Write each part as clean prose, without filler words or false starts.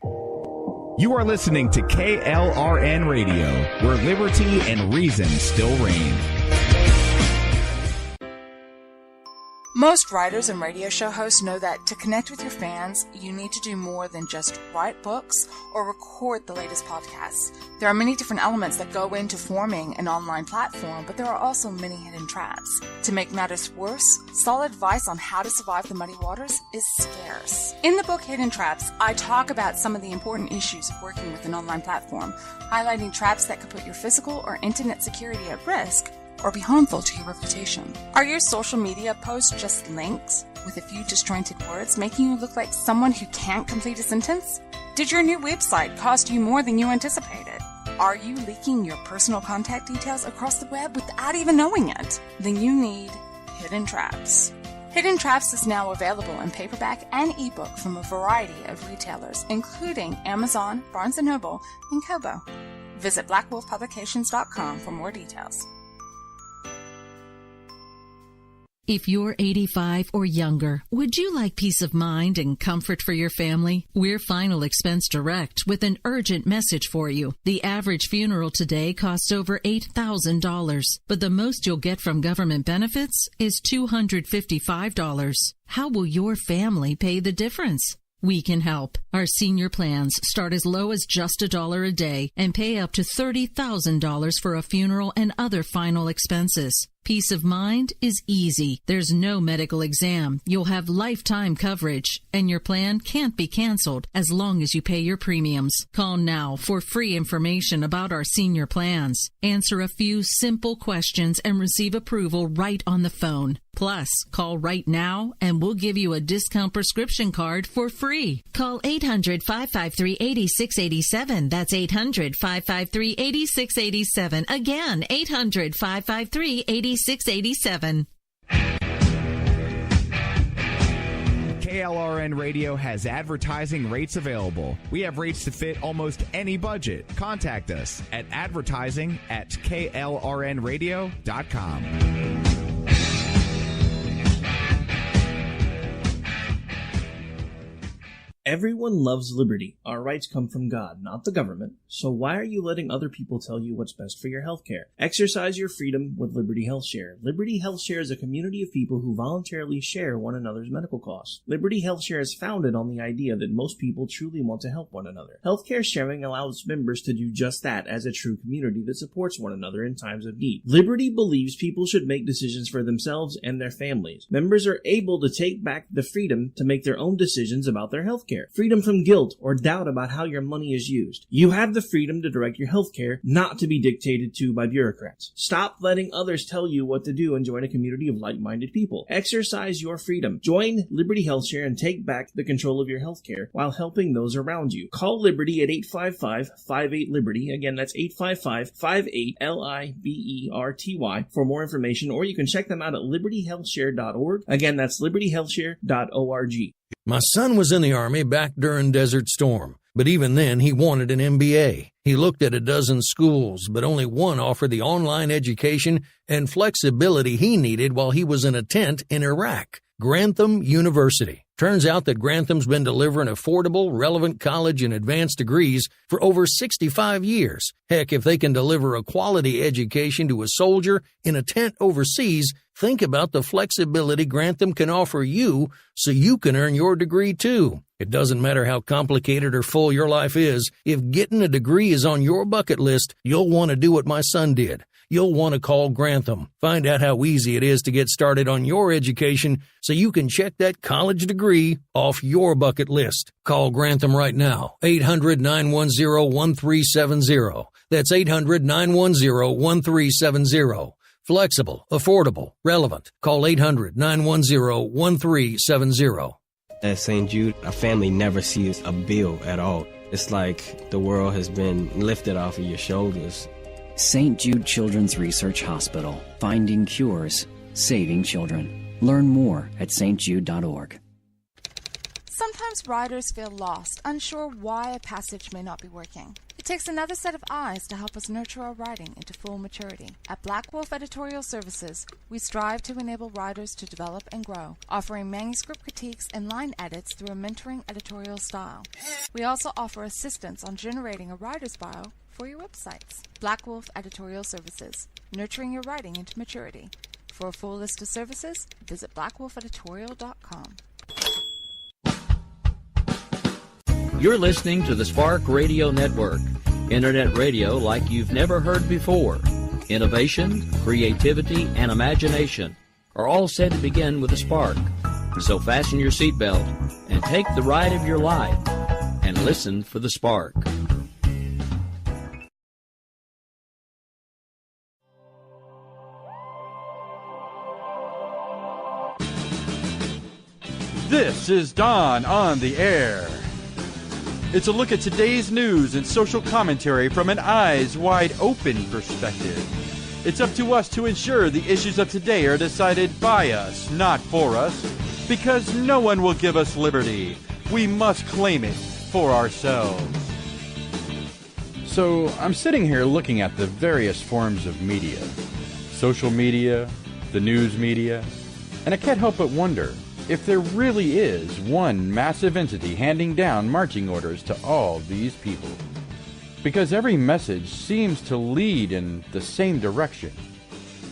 You are listening to KLRN Radio, where liberty and reason still reign. Most writers and radio show hosts know that to connect with your fans, you need to do more than just write books or record the latest podcasts. There are many different elements that go into forming an online platform, but there are also many hidden traps. To make matters worse, solid advice on how to survive the muddy waters is scarce. In the book Hidden Traps, I talk about some of the important issues of working with an online platform, highlighting traps that could put your physical or internet security at risk or be harmful to your reputation. Are your social media posts just links with a few disjointed words, making you look like someone who can't complete a sentence? Did your new website cost you more than you anticipated? Are you leaking your personal contact details across the web without even knowing it? Then you need Hidden Traps. Hidden Traps is now available in paperback and ebook from a variety of retailers, including Amazon, Barnes & Noble, and Kobo. Visit blackwolfpublications.com for more details. If you're 85 or younger, would you like peace of mind and comfort for your family? We're Final Expense Direct with an urgent message for you. The average funeral today costs over $8,000, but the most you'll get from government benefits is $255. How will your family pay the difference? We can help. Our senior plans start as low as just $1 a day and pay up to $30,000 for a funeral and other final expenses. Peace of mind is easy. There's no medical exam. You'll have lifetime coverage, and your plan can't be canceled as long as you pay your premiums. Call now for free information about our senior plans. Answer a few simple questions and receive approval right on the phone. Plus, call right now and we'll give you a discount prescription card for free. Call 800-553-8687. That's 800-553-8687. Again, 800-553-8687. 687. KLRN Radio has advertising rates available. We have rates to fit almost any budget. Contact us at advertising@klrnradio.com. Everyone loves liberty. Our rights come from God, not the government. So why are you letting other people tell you what's best for your health care? Exercise your freedom with Liberty Health Share. Liberty Health Share is a community of people who voluntarily share one another's medical costs. Liberty Health Share is founded on the idea that most people truly want to help one another. Healthcare sharing allows members to do just that as a true community that supports one another in times of need. Liberty believes people should make decisions for themselves and their families. Members are able to take back the freedom to make their own decisions about their health care. Freedom from guilt or doubt about how your money is used. You have the freedom to direct your health care, not to be dictated to by bureaucrats. Stop letting others tell you what to do and join a community of like-minded people. Exercise your freedom. Join Liberty Health Share and take back the control of your health care while helping those around you. Call Liberty at 855-58-LIBERTY. Again, that's 855-58-LIBERTY for more information, or you can check them out at libertyhealthshare.org. Again, that's libertyhealthshare.org. My son was in the Army back during Desert Storm, but even then he wanted an MBA. He looked at a dozen schools, but only one offered the online education and flexibility he needed while he was in a tent in Iraq. Grantham University. Turns out that Grantham's been delivering affordable, relevant college and advanced degrees for over 65 years. Heck, if they can deliver a quality education to a soldier in a tent overseas, think about the flexibility Grantham can offer you so you can earn your degree too. It doesn't matter how complicated or full your life is. If getting a degree is on your bucket list, you'll want to do what my son did. You'll want to call Grantham. Find out how easy it is to get started on your education so you can check that college degree off your bucket list. Call Grantham right now. 800-910-1370. That's 800-910-1370. Flexible, affordable, relevant. Call 800-910-1370. At St. Jude, a family never sees a bill at all. It's like the world has been lifted off of your shoulders. St. Jude Children's Research Hospital. Finding cures, saving children. Learn more at stjude.org. Sometimes writers feel lost, unsure why a passage may not be working. It's takes another set of eyes to help us nurture our writing into full maturity. At Black Wolf Editorial Services, we strive to enable writers to develop and grow, offering manuscript critiques and line edits through a mentoring editorial style. We also offer assistance on generating a writer's bio for your websites. Black Wolf Editorial Services, nurturing your writing into maturity. For a full list of services, visit blackwolfeditorial.com. You're listening to the Spark Radio Network, internet radio like you've never heard before. Innovation, creativity, and imagination are all said to begin with a spark. So fasten your seatbelt and take the ride of your life and listen for the spark. This is Dawn on the Air. It's a look at today's news and social commentary from an eyes-wide-open perspective. It's up to us to ensure the issues of today are decided by us, not for us, because no one will give us liberty. We must claim it for ourselves. So, I'm sitting here looking at the various forms of media. Social media, the news media, and I can't help but wonder if there really is one massive entity handing down marching orders to all these people. Because every message seems to lead in the same direction.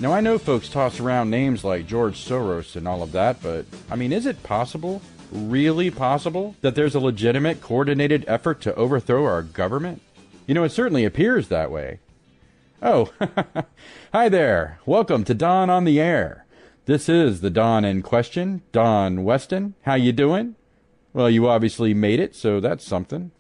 Now, I know folks toss around names like George Soros and all of that, but, I mean, is it possible, really possible, that there's a legitimate, coordinated effort to overthrow our government? You know, it certainly appears that way. Oh, hi there. Welcome to Dawn on the Air. This is the Don in question, Don Weston. How you doing? Well, you obviously made it, so that's something.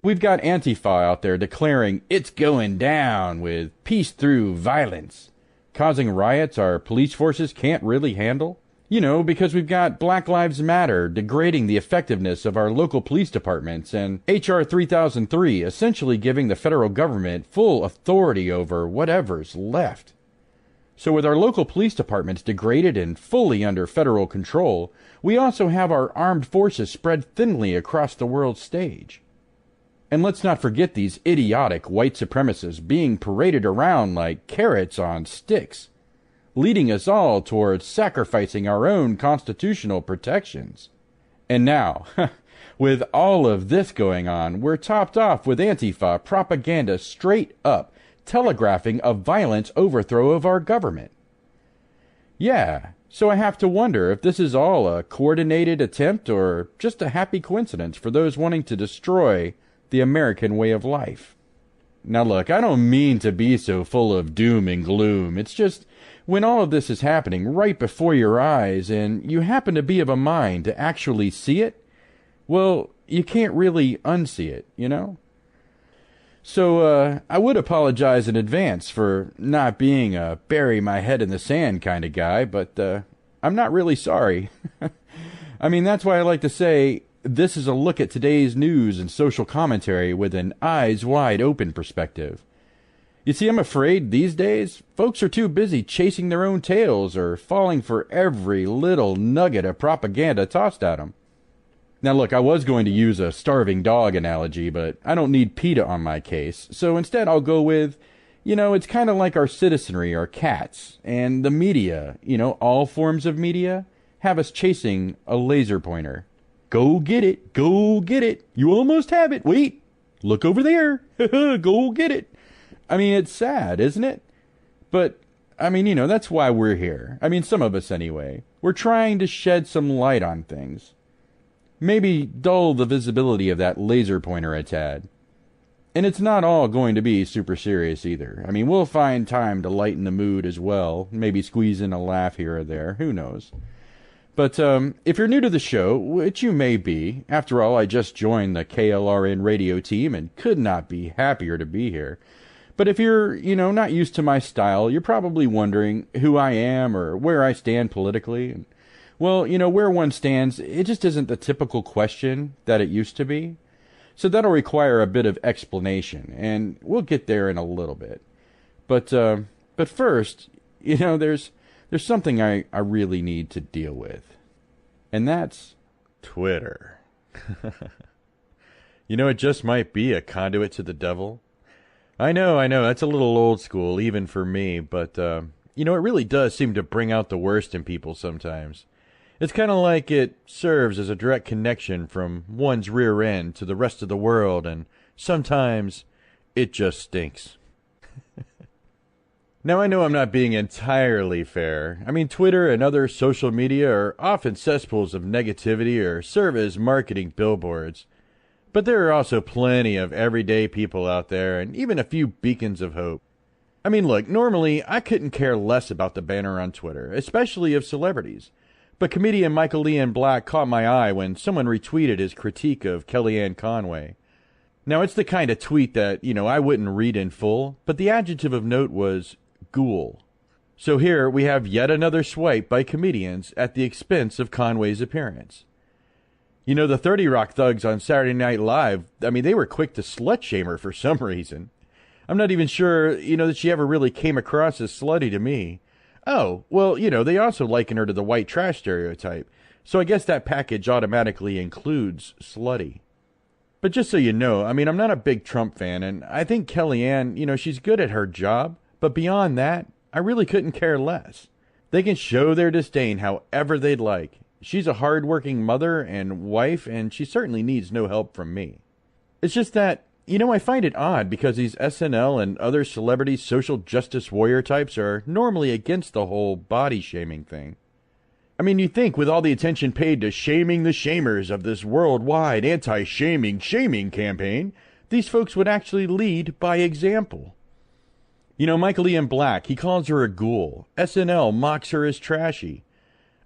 We've got Antifa out there declaring it's going down with peace through violence, causing riots our police forces can't really handle. You know, because we've got Black Lives Matter degrading the effectiveness of our local police departments and H.R. 3003 essentially giving the federal government full authority over whatever's left. So with our local police departments degraded and fully under federal control, we also have our armed forces spread thinly across the world stage. And let's not forget these idiotic white supremacists being paraded around like carrots on sticks, leading us all towards sacrificing our own constitutional protections. And now, with all of this going on, we're topped off with Antifa propaganda straight up, telegraphing a violent overthrow of our government. Yeah, so I have to wonder if this is all a coordinated attempt or just a happy coincidence for those wanting to destroy the American way of life. Now look, I don't mean to be so full of doom and gloom. It's just, when all of this is happening right before your eyes and you happen to be of a mind to actually see it, well, you can't really unsee it, you know? So, I would apologize in advance for not being a bury my head in the sand kind of guy, but I'm not really sorry. I mean, that's why I like to say this is a look at today's news and social commentary with an eyes-wide-open perspective. You see, I'm afraid these days, folks are too busy chasing their own tails or falling for every little nugget of propaganda tossed at them. Now look, I was going to use a starving dog analogy, but I don't need PETA on my case, so instead I'll go with, you know, it's kind of like our citizenry are cats, and the media, you know, all forms of media, have us chasing a laser pointer. Go get it, go get it, you almost have it, wait, look over there, go get it. I mean, it's sad, isn't it? But, I mean, you know, that's why we're here. I mean, some of us anyway. We're trying to shed some light on things. Maybe dull the visibility of that laser pointer a tad. And it's not all going to be super serious either. I mean, we'll find time to lighten the mood as well. Maybe squeeze in a laugh here or there. Who knows? But if you're new to the show, which you may be, after all, I just joined the KLRNRadio team and could not be happier to be here. But if you're, you know, not used to my style, you're probably wondering who I am or where I stand politically. And, well, you know, where one stands, it just isn't the typical question that it used to be. So that'll require a bit of explanation, and we'll get there in a little bit. But first, you know, there's something I really need to deal with. And that's Twitter. You know, it just might be a conduit to the devil. I know, that's a little old school, even for me, but, you know, it really does seem to bring out the worst in people sometimes. It's kind of like it serves as a direct connection from one's rear end to the rest of the world, and sometimes it just stinks. Now, I know I'm not being entirely fair. I mean, Twitter and other social media are often cesspools of negativity or serve as marketing billboards. But there are also plenty of everyday people out there, and even a few beacons of hope. I mean, look, normally I couldn't care less about the banner on Twitter, especially of celebrities. But comedian Michael Ian Black caught my eye when someone retweeted his critique of Kellyanne Conway. Now, it's the kind of tweet that, I wouldn't read in full, but the adjective of note was ghoul. So here we have yet another swipe by comedians at the expense of Conway's appearance. You know, the 30 Rock thugs on Saturday Night Live, they were quick to slut-shame her for some reason. I'm not even sure, that she ever really came across as slutty to me. Oh, well, they also liken her to the white trash stereotype, so I guess that package automatically includes slutty. But just so you know, I'm not a big Trump fan, and I think Kellyanne, she's good at her job, but beyond that, I really couldn't care less. They can show their disdain however they'd like. She's a hard-working mother and wife, and she certainly needs no help from me. It's just that, I find it odd because these SNL and other celebrity social justice warrior types are normally against the whole body-shaming thing. You think with all the attention paid to shaming the shamers of this worldwide anti-shaming campaign, these folks would actually lead by example. Michael Ian Black, he calls her a ghoul. SNL mocks her as trashy.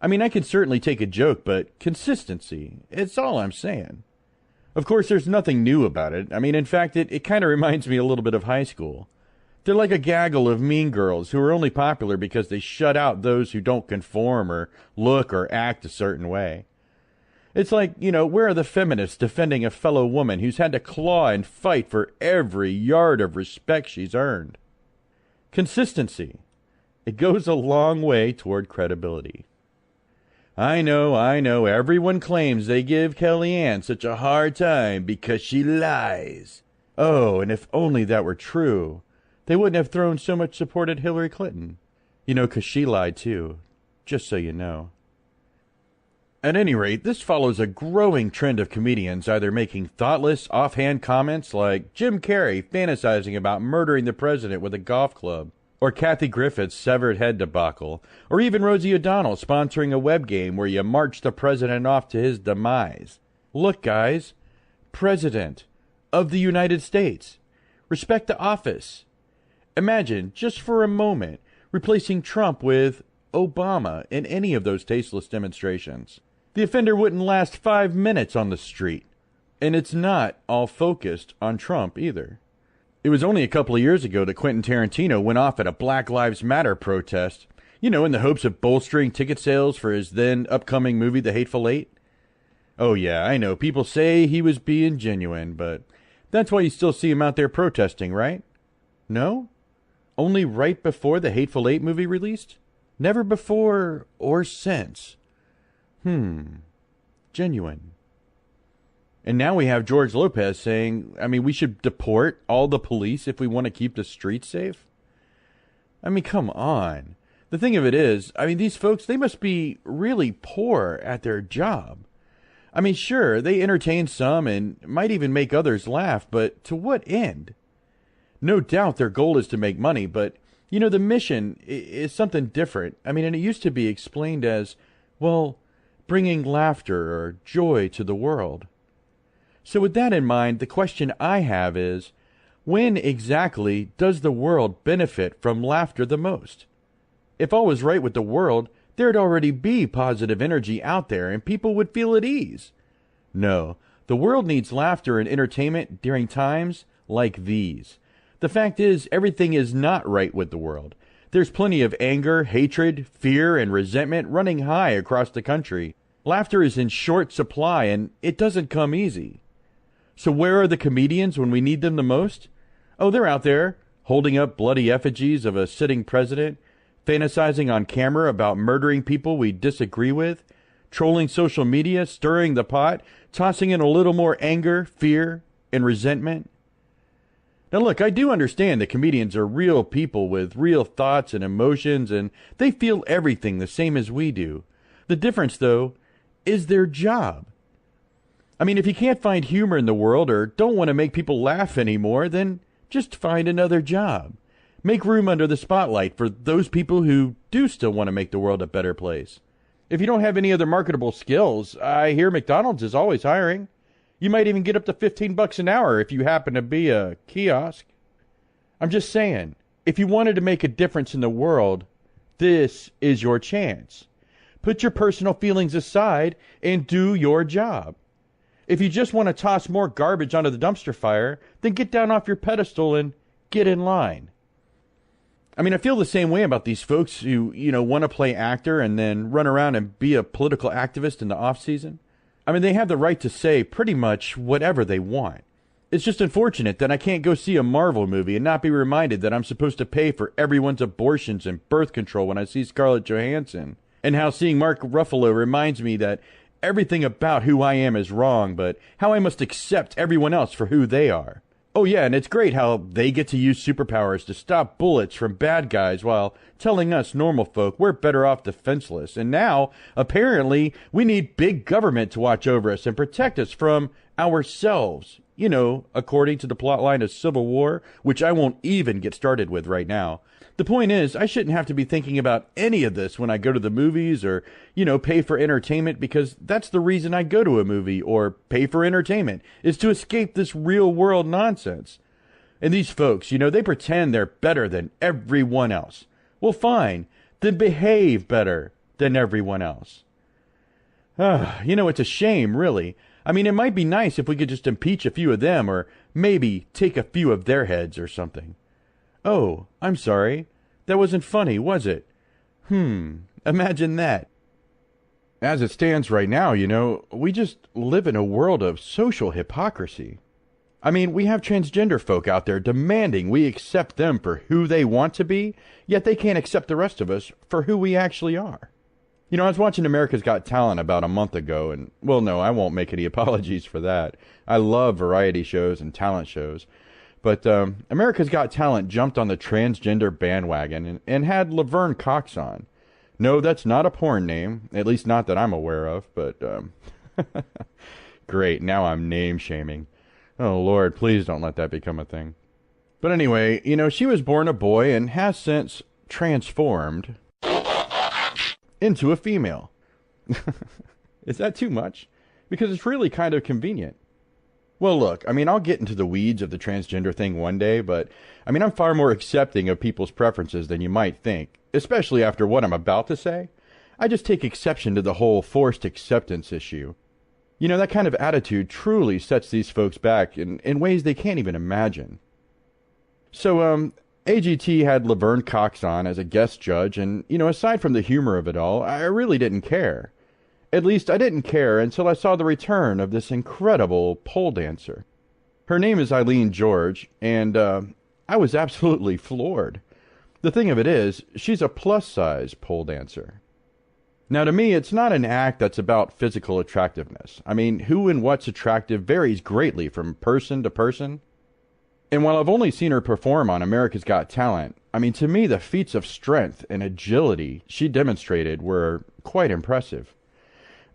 I can certainly take a joke, but consistency, it's all I'm saying. Of course, there's nothing new about it. In fact, it kind of reminds me a little bit of high school. They're like a gaggle of mean girls who are only popular because they shut out those who don't conform or look or act a certain way. It's like, where are the feminists defending a fellow woman who's had to claw and fight for every yard of respect she's earned? Consistency. It goes a long way toward credibility. I know, everyone claims they give Kellyanne such a hard time because she lies. Oh, and if only that were true, they wouldn't have thrown so much support at Hillary Clinton. 'Cause she lied too, just so you know. At any rate, this follows a growing trend of comedians either making thoughtless, offhand comments like Jim Carrey fantasizing about murdering the president with a golf club, or Kathy Griffin's severed head debacle, or even Rosie O'Donnell sponsoring a web game where you march the president off to his demise. Look, guys, President of the United States. Respect the office. Imagine, just for a moment, replacing Trump with Obama in any of those tasteless demonstrations. The offender wouldn't last 5 minutes on the street. And it's not all focused on Trump either. It was only a couple of years ago that Quentin Tarantino went off at a Black Lives Matter protest, in the hopes of bolstering ticket sales for his then upcoming movie, The Hateful Eight. Oh yeah, I know, people say he was being genuine, but that's why you still see him out there protesting, right? No? Only right before The Hateful Eight movie released? Never before or since. Genuine. And now we have George Lopez saying, we should deport all the police if we want to keep the streets safe? Come on. The thing of it is, these folks, they must be really poor at their job. Sure, they entertain some and might even make others laugh, but to what end? No doubt their goal is to make money, but, the mission is something different. And it used to be explained as, well, bringing laughter or joy to the world. So with that in mind, the question I have is, when exactly does the world benefit from laughter the most? If all was right with the world, there'd already be positive energy out there and people would feel at ease. No, the world needs laughter and entertainment during times like these. The fact is, everything is not right with the world. There's plenty of anger, hatred, fear, and resentment running high across the country. Laughter is in short supply, and it doesn't come easy. So where are the comedians when we need them the most? Oh, they're out there, holding up bloody effigies of a sitting president, fantasizing on camera about murdering people we disagree with, trolling social media, stirring the pot, tossing in a little more anger, fear, and resentment? Now look, I do understand that comedians are real people with real thoughts and emotions, and they feel everything the same as we do. The difference, though, is their job. I mean, if you can't find humor in the world or don't want to make people laugh anymore, then just find another job. Make room under the spotlight for those people who do still want to make the world a better place. If you don't have any other marketable skills, I hear McDonald's is always hiring. You might even get up to $15 an hour if you happen to be a kiosk. I'm just saying, if you wanted to make a difference in the world, this is your chance. Put your personal feelings aside and do your job. If you just want to toss more garbage onto the dumpster fire, then get down off your pedestal and get in line. I mean, I feel the same way about these folks who, want to play actor and then run around and be a political activist in the off season. I mean, they have the right to say pretty much whatever they want. It's just unfortunate that I can't go see a Marvel movie and not be reminded that I'm supposed to pay for everyone's abortions and birth control when I see Scarlett Johansson. And how seeing Mark Ruffalo reminds me that everything about who I am is wrong, but how I must accept everyone else for who they are. Oh yeah, and it's great how they get to use superpowers to stop bullets from bad guys while telling us normal folk we're better off defenseless. And now, apparently, we need big government to watch over us and protect us from ourselves. According to the plotline of Civil War, which I won't even get started with right now. The point is, I shouldn't have to be thinking about any of this when I go to the movies or, pay for entertainment, because that's the reason I go to a movie or pay for entertainment, is to escape this real world nonsense. And these folks, they pretend they're better than everyone else. Well, fine, then behave better than everyone else. It's a shame, really. I mean, it might be nice if we could just impeach a few of them or maybe take a few of their heads or something. Oh, I'm sorry. That wasn't funny, was it? Imagine that. As it stands right now, we just live in a world of social hypocrisy. I mean, we have transgender folk out there demanding we accept them for who they want to be, yet they can't accept the rest of us for who we actually are. I was watching America's Got Talent about a month ago, and, well, no, I won't make any apologies for that. I love variety shows and talent shows. But America's Got Talent jumped on the transgender bandwagon and had Laverne Cox on. No, that's not a porn name, at least not that I'm aware of, but great, now I'm name-shaming. Oh, Lord, please don't let that become a thing. But anyway, she was born a boy and has since transformed into a female. Is that too much? Because it's really kind of convenient. Well, look, I'll get into the weeds of the transgender thing one day, but, I'm far more accepting of people's preferences than you might think, especially after what I'm about to say. I just take exception to the whole forced acceptance issue. That kind of attitude truly sets these folks back in ways they can't even imagine. So, AGT had Laverne Cox on as a guest judge, and, aside from the humor of it all, I really didn't care. At least I didn't care until I saw the return of this incredible pole dancer. Her name is Eileen George, and I was absolutely floored. The thing of it is, she's a plus-size pole dancer. Now, to me, it's not an act that's about physical attractiveness. Who and what's attractive varies greatly from person to person. And while I've only seen her perform on America's Got Talent, to me, the feats of strength and agility she demonstrated were quite impressive.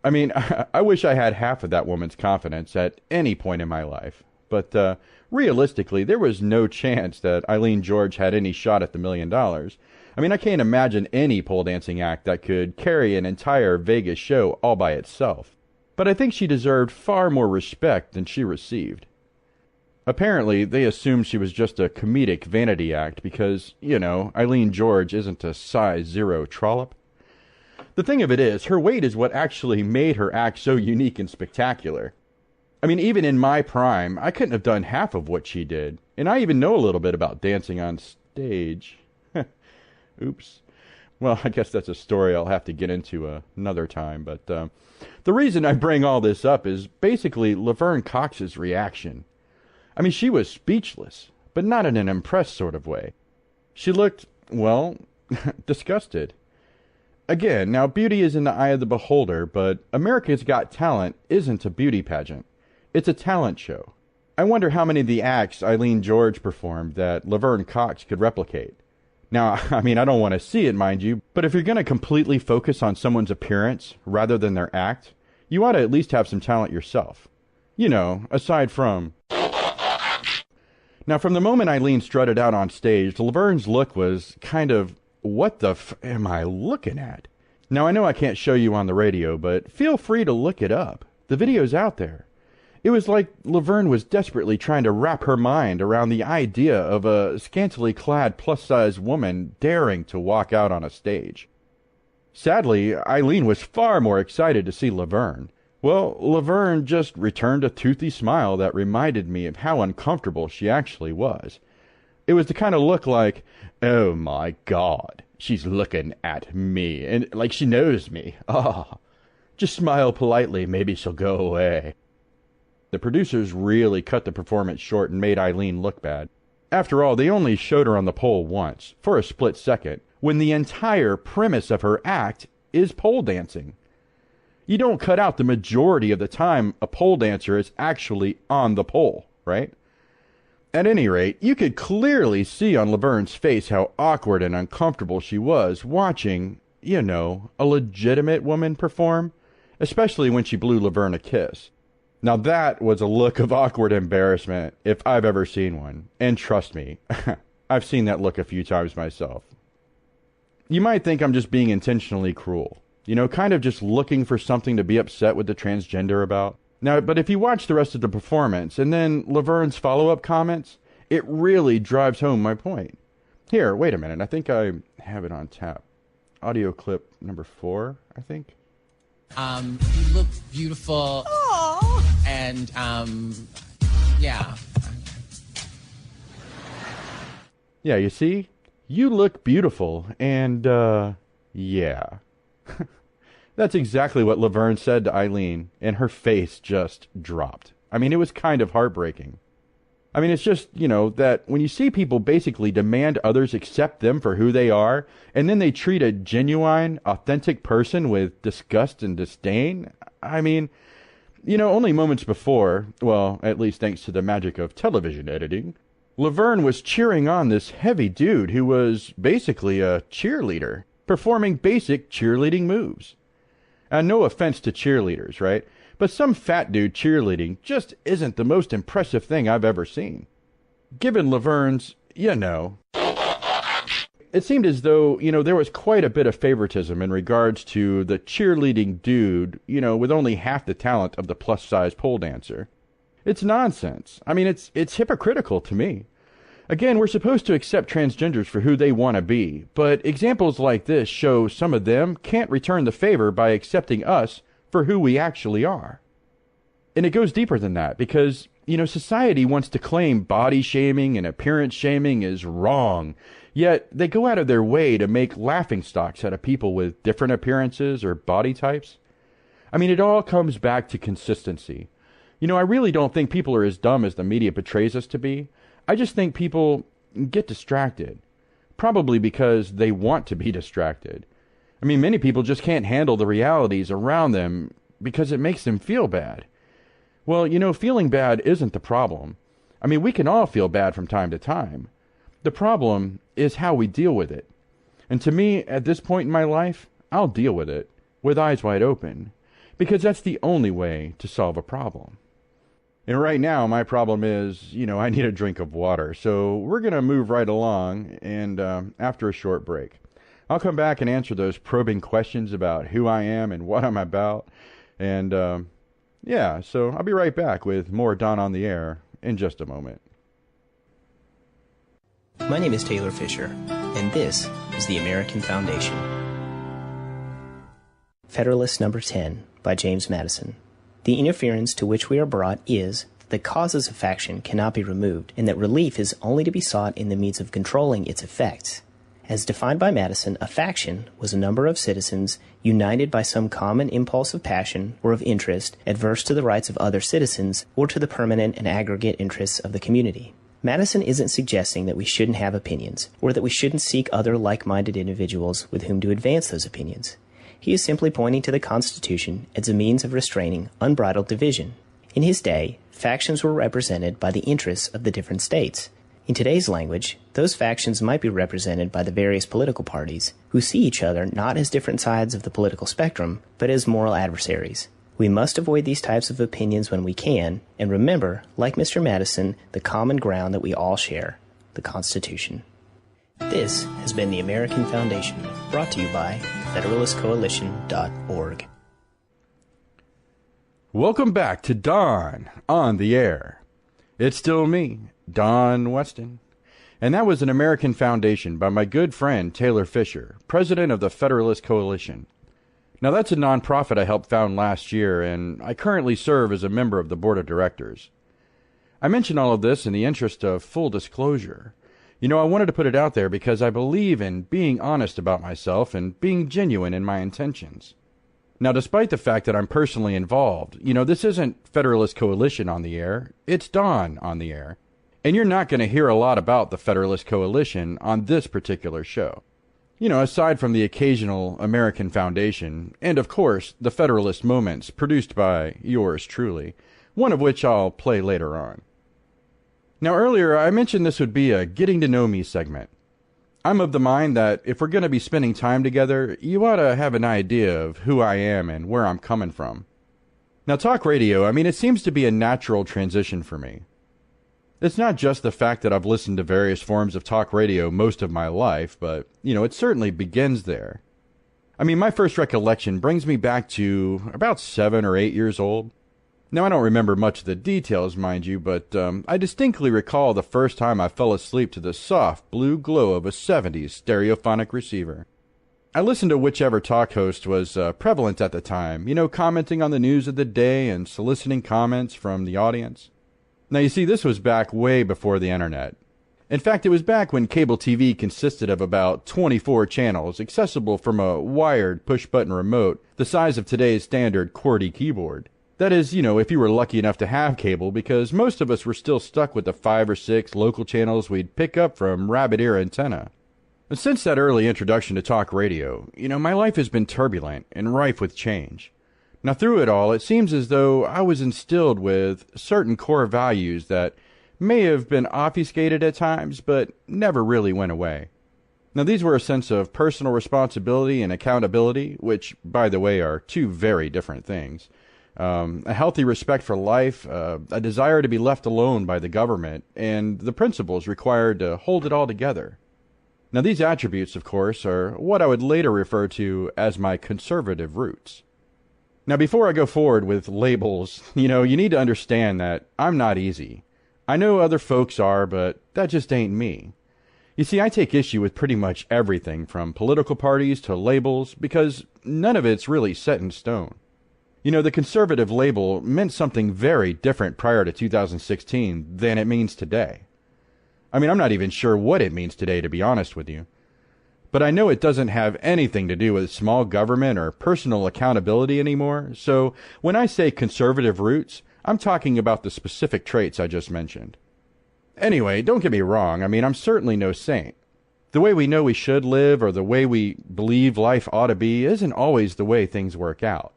I wish I had half of that woman's confidence at any point in my life. But realistically, there was no chance that Eileen George had any shot at the $1 million. I can't imagine any pole dancing act that could carry an entire Vegas show all by itself. But I think she deserved far more respect than she received. Apparently, they assumed she was just a comedic vanity act because, Eileen George isn't a size 0 trollop. The thing of it is, her weight is what actually made her act so unique and spectacular. Even in my prime, I couldn't have done half of what she did, and I even know a little bit about dancing on stage. Oops. Well, I guess that's a story I'll have to get into another time, but the reason I bring all this up is basically Laverne Cox's reaction. She was speechless, but not in an impressed sort of way. She looked, well, disgusted. Again, now beauty is in the eye of the beholder, but America's Got Talent isn't a beauty pageant. It's a talent show. I wonder how many of the acts Eileen George performed that Laverne Cox could replicate. Now, I mean, I don't want to see it, mind you, but if you're going to completely focus on someone's appearance rather than their act, you ought to at least have some talent yourself. You know, aside from... Now, from the moment Eileen strutted out on stage, Laverne's look was kind of, what the am I looking at? Now, I know I can't show you on the radio, but feel free to look it up. The video's out there. It was like Laverne was desperately trying to wrap her mind around the idea of a scantily clad plus-size woman daring to walk out on a stage. Sadly, Eileen was far more excited to see Laverne. Well, Laverne just returned a toothy smile that reminded me of how uncomfortable she actually was. It was the kind of look like, oh my God, she's looking at me, and like she knows me. Ah, just smile politely, maybe she'll go away. The producers really cut the performance short and made Eileen look bad. After all, they only showed her on the pole once, for a split second, when the entire premise of her act is pole dancing. You don't cut out the majority of the time a pole dancer is actually on the pole, right? At any rate, you could clearly see on Laverne's face how awkward and uncomfortable she was watching, you know, a legitimate woman perform, especially when she blew Laverne a kiss. Now that was a look of awkward embarrassment if I've ever seen one. And trust me, I've seen that look a few times myself. You might think I'm just being intentionally cruel. You know, kind of just looking for something to be upset with the transgender about. Now, but if you watch the rest of the performance and then Laverne's follow-up comments, it really drives home my point. Here, wait a minute. I think I have it on tap. Audio clip number 4, I think. You look beautiful. Aww. And, yeah. Yeah, you see? You look beautiful, and, yeah. That's exactly what Laverne said to Eileen, and her face just dropped. I mean, it was kind of heartbreaking. I mean, it's just, you know, that when you see people basically demand others accept them for who they are, and then they treat a genuine, authentic person with disgust and disdain, I mean, you know, only moments before, well, at least thanks to the magic of television editing, Laverne was cheering on this heavy dude who was basically a cheerleader, performing basic cheerleading moves. And no offense to cheerleaders, right? But some fat dude cheerleading just isn't the most impressive thing I've ever seen. Given Laverne's, you know, it seemed as though, you know, there was quite a bit of favoritism in regards to the cheerleading dude, you know, with only half the talent of the plus-size pole dancer. It's nonsense. I mean, it's hypocritical to me. Again, we're supposed to accept transgenders for who they want to be, but examples like this show some of them can't return the favor by accepting us for who we actually are. And it goes deeper than that because, you know, society wants to claim body shaming and appearance shaming is wrong, yet they go out of their way to make laughingstocks out of people with different appearances or body types. I mean, it all comes back to consistency. You know, I really don't think people are as dumb as the media portrays us to be. I just think people get distracted, probably because they want to be distracted. I mean, many people just can't handle the realities around them because it makes them feel bad. Well, you know, feeling bad isn't the problem. I mean, we can all feel bad from time to time. The problem is how we deal with it. And to me, at this point in my life, I'll deal with it with eyes wide open because that's the only way to solve a problem. And right now, my problem is, you know, I need a drink of water. So we're going to move right along, and after a short break, I'll come back and answer those probing questions about who I am and what I'm about. And, yeah, so I'll be right back with more Don on the Air in just a moment. My name is Taylor Fisher, and this is the American Foundation. Federalist Number 10 by James Madison. The interference to which we are brought is that the causes of faction cannot be removed, and that relief is only to be sought in the means of controlling its effects. As defined by Madison, a faction was a number of citizens united by some common impulse of passion or of interest adverse to the rights of other citizens or to the permanent and aggregate interests of the community. Madison isn't suggesting that we shouldn't have opinions, or that we shouldn't seek other like-minded individuals with whom to advance those opinions. He is simply pointing to the Constitution as a means of restraining unbridled division. In his day, factions were represented by the interests of the different states. In today's language, those factions might be represented by the various political parties, who see each other not as different sides of the political spectrum, but as moral adversaries. We must avoid these types of opinions when we can, and remember, like Mr. Madison, the common ground that we all share, the Constitution. This has been the American Foundation, brought to you by FederalistCoalition.org. Welcome back to Don on the Air. It's still me, Don Weston. And that was an American Foundation by my good friend Taylor Fisher, president of the Federalist Coalition. Now that's a nonprofit I helped found last year, and I currently serve as a member of the board of directors. I mention all of this in the interest of full disclosure. You know, I wanted to put it out there because I believe in being honest about myself and being genuine in my intentions. Now, despite the fact that I'm personally involved, you know, this isn't Federalist Coalition on the air, it's Don on the air. And you're not going to hear a lot about the Federalist Coalition on this particular show. You know, aside from the occasional American Foundation, and of course, the Federalist Moments produced by yours truly, one of which I'll play later on. Now, earlier I mentioned this would be a Getting to Know Me segment. I'm of the mind that if we're going to be spending time together, you ought to have an idea of who I am and where I'm coming from. Now, talk radio, I mean, it seems to be a natural transition for me. It's not just the fact that I've listened to various forms of talk radio most of my life, but, you know, it certainly begins there. I mean, my first recollection brings me back to about 7 or 8 years old. Now, I don't remember much of the details, mind you, but I distinctly recall the first time I fell asleep to the soft blue glow of a 70s stereophonic receiver. I listened to whichever talk host was prevalent at the time, you know, commenting on the news of the day and soliciting comments from the audience. Now, you see, this was back way before the internet. In fact, it was back when cable TV consisted of about 24 channels, accessible from a wired push-button remote the size of today's standard QWERTY keyboard. That is, you know, if you were lucky enough to have cable, because most of us were still stuck with the 5 or 6 local channels we'd pick up from rabbit-ear antenna. And since that early introduction to talk radio, you know, my life has been turbulent and rife with change. Now, through it all, it seems as though I was instilled with certain core values that may have been obfuscated at times, but never really went away. Now, these were a sense of personal responsibility and accountability, which, by the way, are two very different things. A healthy respect for life, a desire to be left alone by the government, and the principles required to hold it all together. Now, these attributes, of course, are what I would later refer to as my conservative roots. Now, before I go forward with labels, you know, you need to understand that I'm not easy. I know other folks are, but that just ain't me. You see, I take issue with pretty much everything from political parties to labels because none of it's really set in stone. You know, the conservative label meant something very different prior to 2016 than it means today. I mean, I'm not even sure what it means today, to be honest with you. But I know it doesn't have anything to do with small government or personal accountability anymore, so when I say conservative roots, I'm talking about the specific traits I just mentioned. Anyway, don't get me wrong, I mean, I'm certainly no saint. The way we know we should live or the way we believe life ought to be isn't always the way things work out.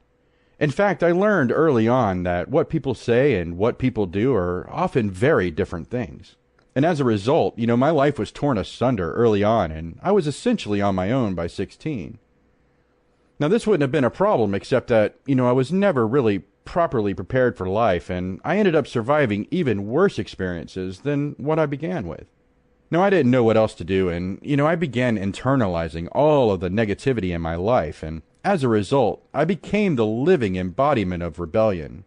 In fact, I learned early on that what people say and what people do are often very different things. And as a result, you know, my life was torn asunder early on, and I was essentially on my own by 16. Now, this wouldn't have been a problem except that, you know, I was never really properly prepared for life, and I ended up surviving even worse experiences than what I began with. Now, I didn't know what else to do, and, you know, I began internalizing all of the negativity in my life, and as a result, I became the living embodiment of rebellion.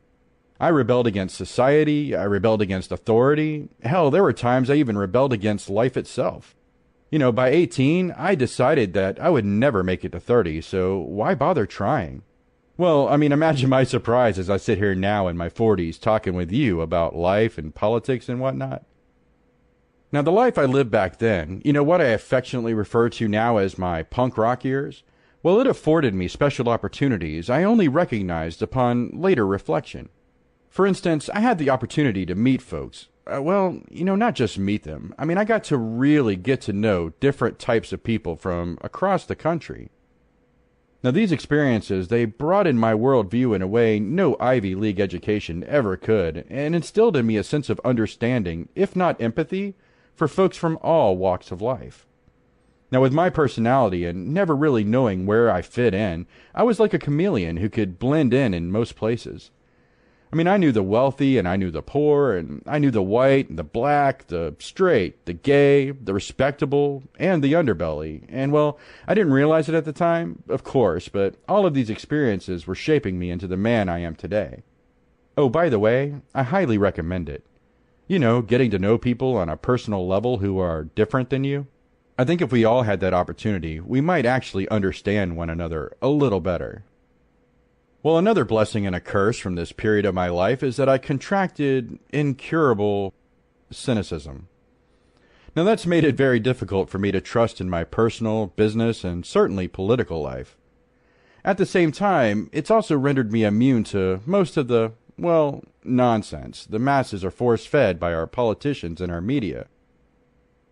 I rebelled against society, I rebelled against authority. Hell, there were times I even rebelled against life itself. You know, by 18, I decided that I would never make it to 30, so why bother trying? Well, I mean, imagine my surprise as I sit here now in my 40s talking with you about life and politics and whatnot. Now, the life I lived back then, you know, what I affectionately refer to now as my punk rock years, well, it afforded me special opportunities I only recognized upon later reflection. For instance, I had the opportunity to meet folks. Well, you know, not just meet them. I mean, I got to really get to know different types of people from across the country. Now, these experiences, they broadened my worldview in a way no Ivy League education ever could, and instilled in me a sense of understanding, if not empathy, for folks from all walks of life. Now, with my personality and never really knowing where I fit in, I was like a chameleon who could blend in most places. I mean, I knew the wealthy and I knew the poor, and I knew the white and the black, the straight, the gay, the respectable, and the underbelly. And, well, I didn't realize it at the time, of course, but all of these experiences were shaping me into the man I am today. Oh, by the way, I highly recommend it. You know, getting to know people on a personal level who are different than you. I think if we all had that opportunity, we might actually understand one another a little better. Well, another blessing and a curse from this period of my life is that I contracted incurable cynicism. Now, that's made it very difficult for me to trust in my personal, business, and certainly political life. At the same time, it's also rendered me immune to most of the, well, nonsense the masses are force-fed by our politicians and our media.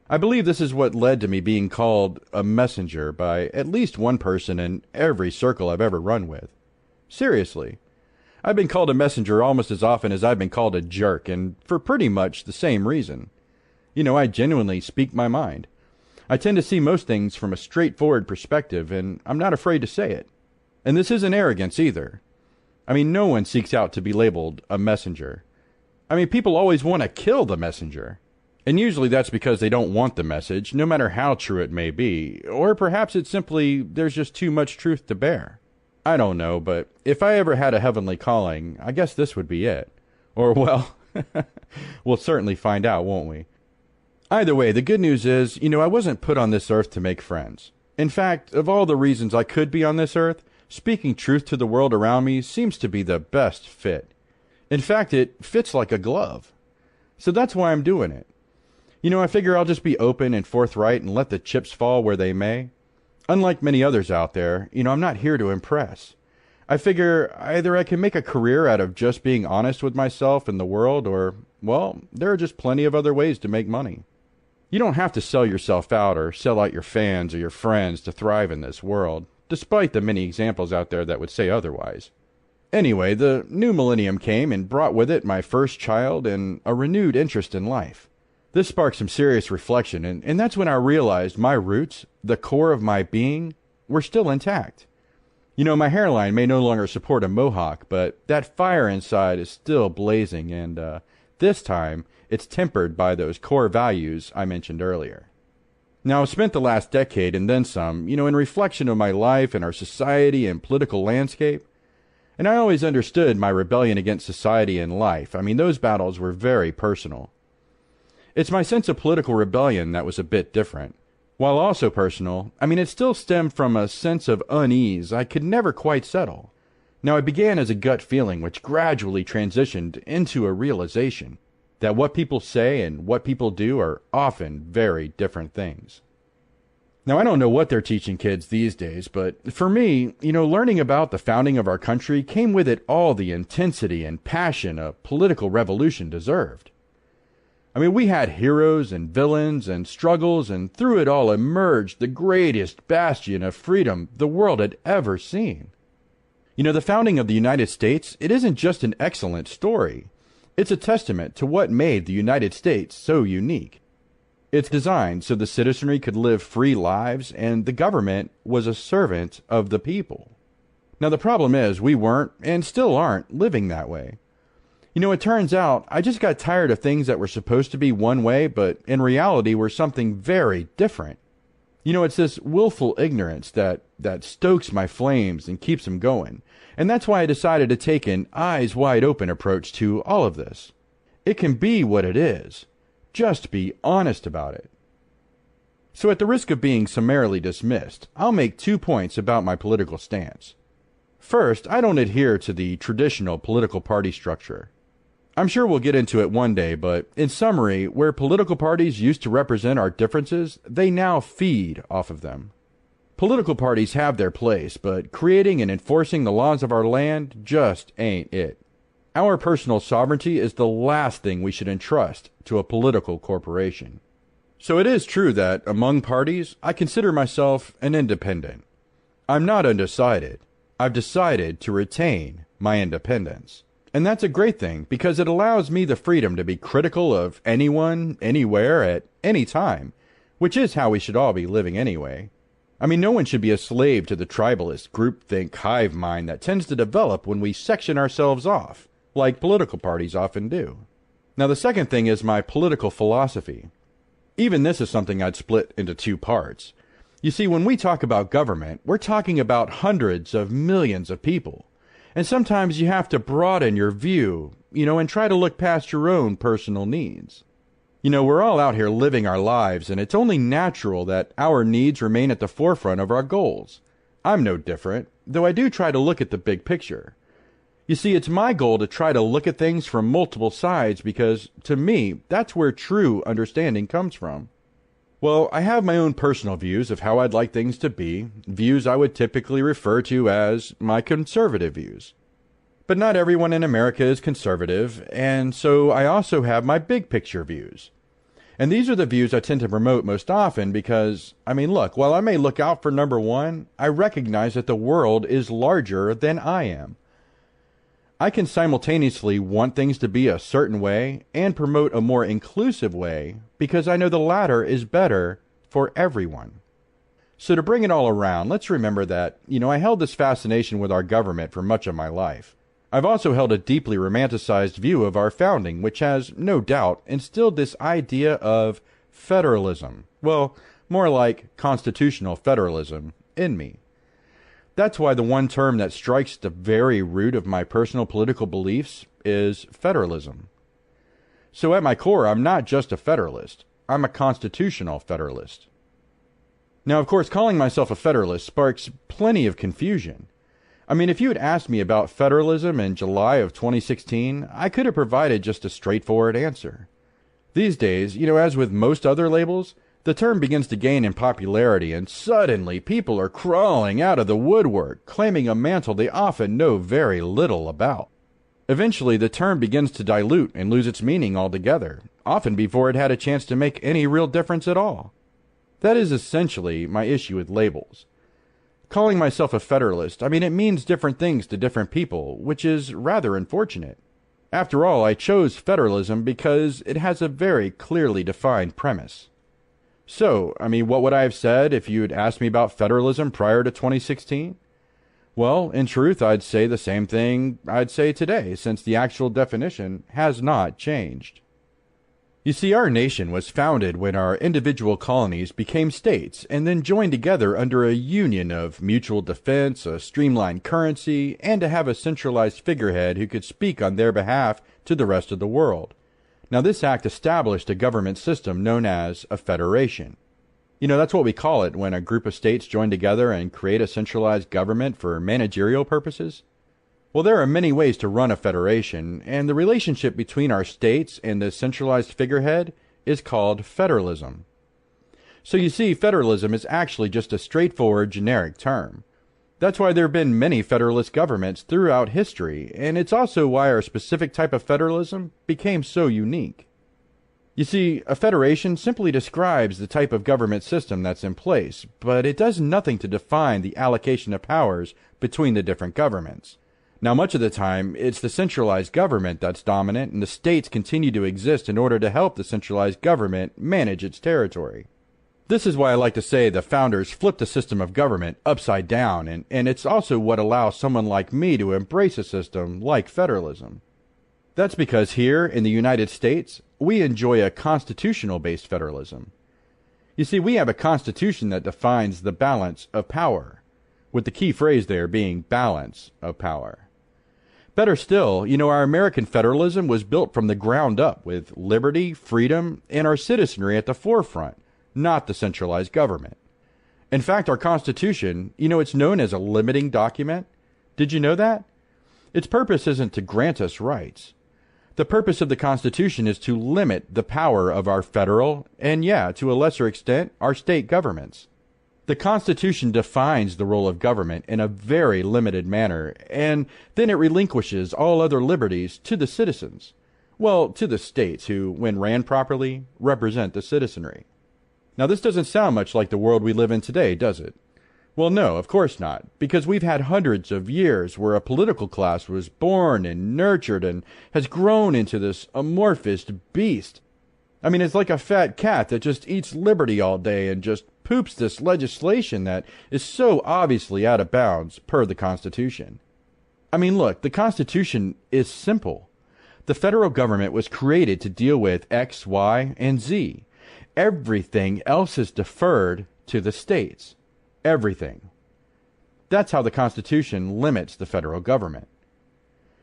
I believe this is what led to me being called a messenger by at least one person in every circle I've ever run with. Seriously. I've been called a messenger almost as often as I've been called a jerk, and for pretty much the same reason. You know, I genuinely speak my mind. I tend to see most things from a straightforward perspective, and I'm not afraid to say it. And this isn't arrogance either. I mean, no one seeks out to be labeled a messenger. I mean, people always want to kill the messenger. And usually that's because they don't want the message, no matter how true it may be. Or perhaps it's simply there's just too much truth to bear. I don't know, but if I ever had a heavenly calling, I guess this would be it. Or, well, we'll certainly find out, won't we? Either way, the good news is, you know, I wasn't put on this earth to make friends. In fact, of all the reasons I could be on this earth, speaking truth to the world around me seems to be the best fit. In fact, it fits like a glove. So that's why I'm doing it. You know, I figure I'll just be open and forthright and let the chips fall where they may. Unlike many others out there, you know, I'm not here to impress. I figure either I can make a career out of just being honest with myself and the world, or, well, there are just plenty of other ways to make money. You don't have to sell yourself out or sell out your fans or your friends to thrive in this world, despite the many examples out there that would say otherwise. Anyway, the new millennium came and brought with it my first child and a renewed interest in life. This sparked some serious reflection, and that's when I realized my roots, the core of my being, were still intact. You know, my hairline may no longer support a mohawk, but that fire inside is still blazing, and this time it's tempered by those core values I mentioned earlier. Now, I've spent the last decade and then some, you know, in reflection of my life and our society and political landscape, and I always understood my rebellion against society and life. I mean, those battles were very personal. It's my sense of political rebellion that was a bit different. While also personal, I mean, it still stemmed from a sense of unease I could never quite settle. Now, it began as a gut feeling which gradually transitioned into a realization that what people say and what people do are often very different things. Now, I don't know what they're teaching kids these days, but for me, you know, learning about the founding of our country came with it all the intensity and passion a political revolution deserved. I mean, we had heroes and villains and struggles, and through it all emerged the greatest bastion of freedom the world had ever seen. You know, the founding of the United States, it isn't just an excellent story. It's a testament to what made the United States so unique. It's designed so the citizenry could live free lives, and the government was a servant of the people. Now, the problem is we weren't, and still aren't, living that way. You know, it turns out I just got tired of things that were supposed to be one way, but in reality were something very different. You know, it's this willful ignorance that stokes my flames and keeps them going. And that's why I decided to take an eyes-wide-open approach to all of this. It can be what it is. Just be honest about it. So at the risk of being summarily dismissed, I'll make 2 points about my political stance. First, I don't adhere to the traditional political party structure. I'm sure we'll get into it one day, but in summary, where political parties used to represent our differences, they now feed off of them. Political parties have their place, but creating and enforcing the laws of our land just ain't it. Our personal sovereignty is the last thing we should entrust to a political corporation. So it is true that, among parties, I consider myself an independent. I'm not undecided. I've decided to retain my independence. And that's a great thing because it allows me the freedom to be critical of anyone, anywhere, at any time, which is how we should all be living anyway. I mean, no one should be a slave to the tribalist, groupthink, hive mind that tends to develop when we section ourselves off, like political parties often do. Now, the second thing is my political philosophy. Even this is something I'd split into two parts. You see, when we talk about government, we're talking about hundreds of millions of people. And sometimes you have to broaden your view, and try to look past your own personal needs. We're all out here living our lives, and it's only natural that our needs remain at the forefront of our goals. I'm no different, though I do try to look at the big picture. You see, it's my goal to try to look at things from multiple sides because, to me, that's where true understanding comes from. Well, I have my own personal views of how I'd like things to be, views I would typically refer to as my conservative views. But not everyone in America is conservative, and so I also have my big picture views. And these are the views I tend to promote most often because, look, while I may look out for number one, I recognize that the world is larger than I am. I can simultaneously want things to be a certain way and promote a more inclusive way because I know the latter is better for everyone. So to bring it all around, let's remember that, I held this fascination with our government for much of my life. I've also held a deeply romanticized view of our founding, which has, no doubt, instilled this idea of federalism. Well, more like constitutional federalism in me. That's why the one term that strikes the very root of my personal political beliefs is federalism. So at my core, I'm not just a federalist. I'm a constitutional federalist. Now, of course, calling myself a federalist sparks plenty of confusion. If you had asked me about federalism in July of 2016, I could have provided just a straightforward answer. These days, as with most other labels, the term begins to gain in popularity, and suddenly people are crawling out of the woodwork, claiming a mantle they often know very little about. Eventually, the term begins to dilute and lose its meaning altogether, often before it had a chance to make any real difference at all. That is essentially my issue with labels. Calling myself a federalist, it means different things to different people, which is rather unfortunate. After all, I chose federalism because it has a very clearly defined premise. So, what would I have said if you had asked me about federalism prior to 2016? Well, in truth, I'd say the same thing I'd say today, since the actual definition has not changed. You see, our nation was founded when our individual colonies became states and then joined together under a union of mutual defense, a streamlined currency, and to have a centralized figurehead who could speak on their behalf to the rest of the world. Now, this act established a government system known as a federation. That's what we call it when a group of states join together and create a centralized government for managerial purposes. Well, there are many ways to run a federation, and the relationship between our states and the centralized figurehead is called federalism. So you see, federalism is actually just a straightforward generic term. That's why there have been many federalist governments throughout history, and it's also why our specific type of federalism became so unique. You see, a federation simply describes the type of government system that's in place, but it does nothing to define the allocation of powers between the different governments. Now, much of the time, it's the centralized government that's dominant, and the states continue to exist in order to help the centralized government manage its territory. This is why I like to say the founders flipped the system of government upside down, and it's also what allows someone like me to embrace a system like federalism. That's because here in the United States, we enjoy a constitutional-based federalism. You see, we have a constitution that defines the balance of power, with the key phrase there being balance of power. Better still, our American federalism was built from the ground up with liberty, freedom, and our citizenry at the forefront, not the centralized government. In fact, our Constitution, it's known as a limiting document. Did you know that? Its purpose isn't to grant us rights. The purpose of the Constitution is to limit the power of our federal, and to a lesser extent, our state governments. The Constitution defines the role of government in a very limited manner, and then it relinquishes all other liberties to the citizens. Well, to the states who, when ran properly, represent the citizenry. Now, this doesn't sound much like the world we live in today, does it? Well, no, of course not, because we've had hundreds of years where a political class was born and nurtured and has grown into this amorphous beast. I mean, it's like a fat cat that just eats liberty all day and just poops this legislation that is so obviously out of bounds per the Constitution. I mean, look, the Constitution is simple. The federal government was created to deal with X, Y, and Z. Everything else is deferred to the states. Everything. That's how the Constitution limits the federal government.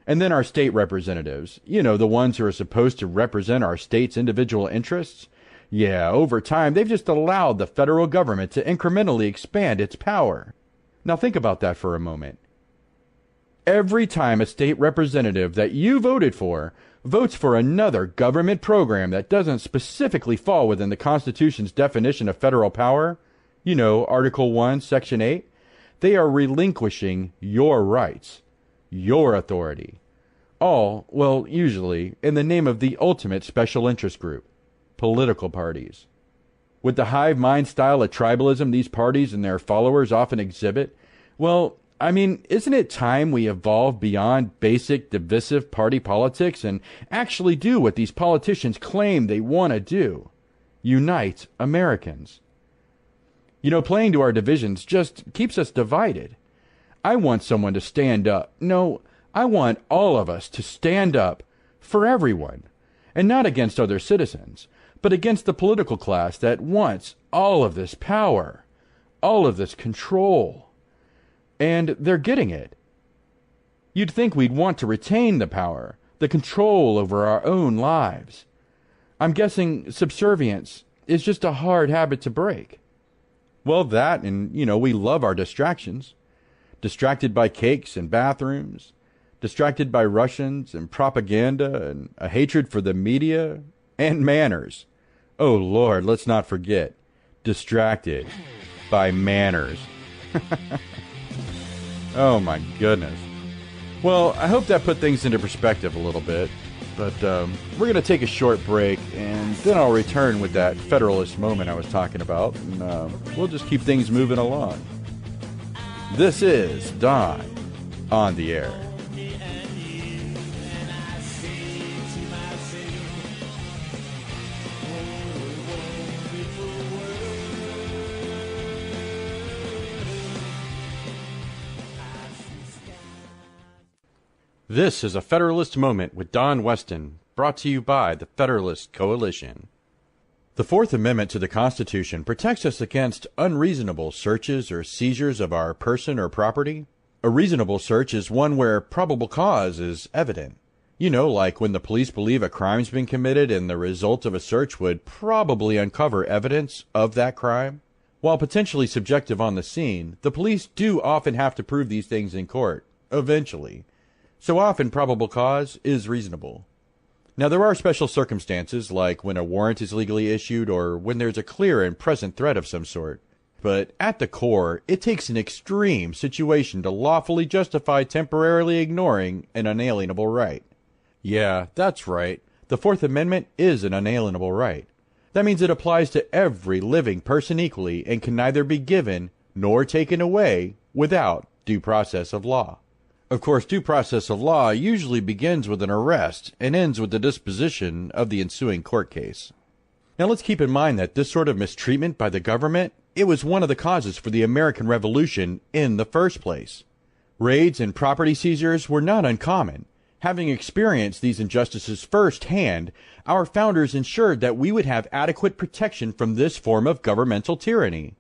And then our state representatives, you know, the ones who are supposed to represent our state's individual interests, yeah, over time they've just allowed the federal government to incrementally expand its power. Now think about that for a moment. Every time a state representative that you voted for votes for another government program that doesn't specifically fall within the Constitution's definition of federal power, you know, Article 1, Section 8, they are relinquishing your rights, your authority. All, well, usually, in the name of the ultimate special interest group, political parties. With the hive mind style of tribalism these parties and their followers often exhibit, well, I mean, isn't it time we evolve beyond basic divisive party politics and actually do what these politicians claim they want to do? Unite Americans. You know, playing to our divisions just keeps us divided. I want someone to stand up. No, I want all of us to stand up for everyone, and not against other citizens, but against the political class that wants all of this power, all of this control. And they're getting it. You'd think we'd want to retain the power, the control over our own lives. I'm guessing subservience is just a hard habit to break. Well, that, and, you know, we love our distractions. Distracted by cakes and bathrooms, distracted by Russians and propaganda and a hatred for the media and manners. Oh, Lord, let's not forget, distracted by manners. Oh, my goodness. Well, I hope that put things into perspective a little bit. But we're going to take a short break, and then I'll return with that Federalist moment I was talking about, and we'll just keep things moving along. This is Don on the Air. This is a Federalist Moment with Don Weston, brought to you by the Federalist Coalition. The Fourth Amendment to the Constitution protects us against unreasonable searches or seizures of our person or property. A reasonable search is one where probable cause is evident. You know, like when the police believe a crime's been committed and the result of a search would probably uncover evidence of that crime. While potentially subjective on the scene, the police do often have to prove these things in court, eventually. So often probable cause is reasonable. Now there are special circumstances like when a warrant is legally issued or when there's a clear and present threat of some sort. But at the core, it takes an extreme situation to lawfully justify temporarily ignoring an unalienable right. Yeah, that's right. The Fourth Amendment is an unalienable right. That means it applies to every living person equally and can neither be given nor taken away without due process of law. Of course, due process of law usually begins with an arrest and ends with the disposition of the ensuing court case. Now let's keep in mind that this sort of mistreatment by the government, it was one of the causes for the American Revolution in the first place. Raids and property seizures were not uncommon. Having experienced these injustices firsthand, our founders ensured that we would have adequate protection from this form of governmental tyranny.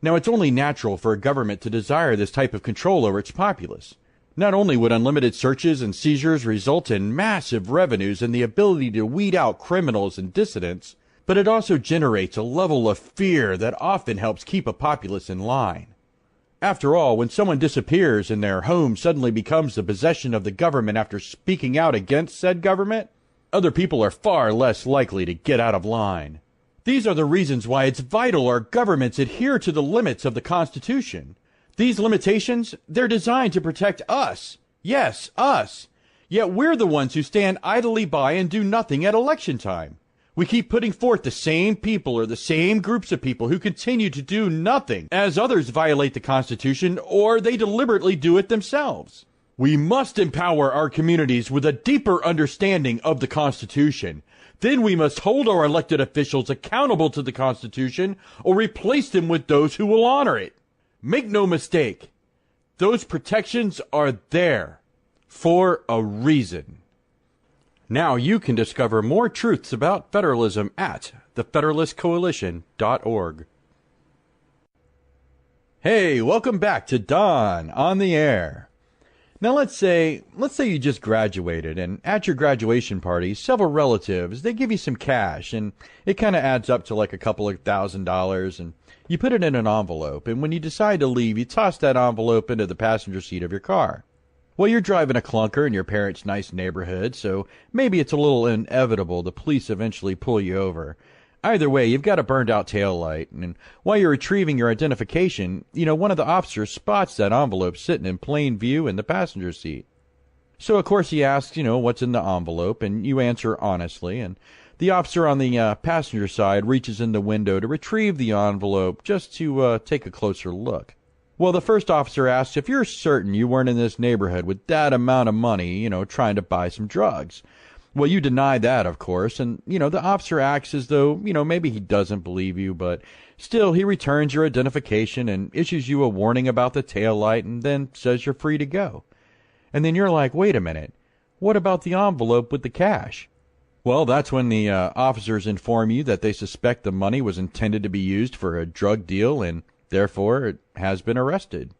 Now it's only natural for a government to desire this type of control over its populace. Not only would unlimited searches and seizures result in massive revenues and the ability to weed out criminals and dissidents, but it also generates a level of fear that often helps keep a populace in line. After all, when someone disappears and their home suddenly becomes the possession of the government after speaking out against said government, other people are far less likely to get out of line. These are the reasons why it's vital our governments adhere to the limits of the Constitution. These limitations, they're designed to protect us. Yes, us. Yet we're the ones who stand idly by and do nothing at election time. We keep putting forth the same people or the same groups of people who continue to do nothing as others violate the Constitution or they deliberately do it themselves. We must empower our communities with a deeper understanding of the Constitution. Then we must hold our elected officials accountable to the Constitution or replace them with those who will honor it. Make no mistake, those protections are there for a reason. Now you can discover more truths about federalism at thefederalistcoalition.org. Hey, welcome back to Don on the Air. Now let's say you just graduated, and at your graduation party, several relatives, they give you some cash, and it kind of adds up to like a couple of $1,000, and you put it in an envelope, and when you decide to leave, you toss that envelope into the passenger seat of your car. Well, you're driving a clunker in your parents' nice neighborhood, so maybe it's a little inevitable the police eventually pull you over. Either way, you've got a burned-out taillight, and while you're retrieving your identification, one of the officers spots that envelope sitting in plain view in the passenger seat. So, of course, he asks, what's in the envelope, and you answer honestly, and the officer on the passenger side reaches in the window to retrieve the envelope just to take a closer look. Well, the first officer asks if you're certain you weren't in this neighborhood with that amount of money, trying to buy some drugs. Well, you deny that, of course, and, the officer acts as though, maybe he doesn't believe you, but still he returns your identification and issues you a warning about the taillight and then says you're free to go. And then you're like, wait a minute, what about the envelope with the cash? Well, that's when the officers inform you that they suspect the money was intended to be used for a drug deal and therefore, it has been arrested.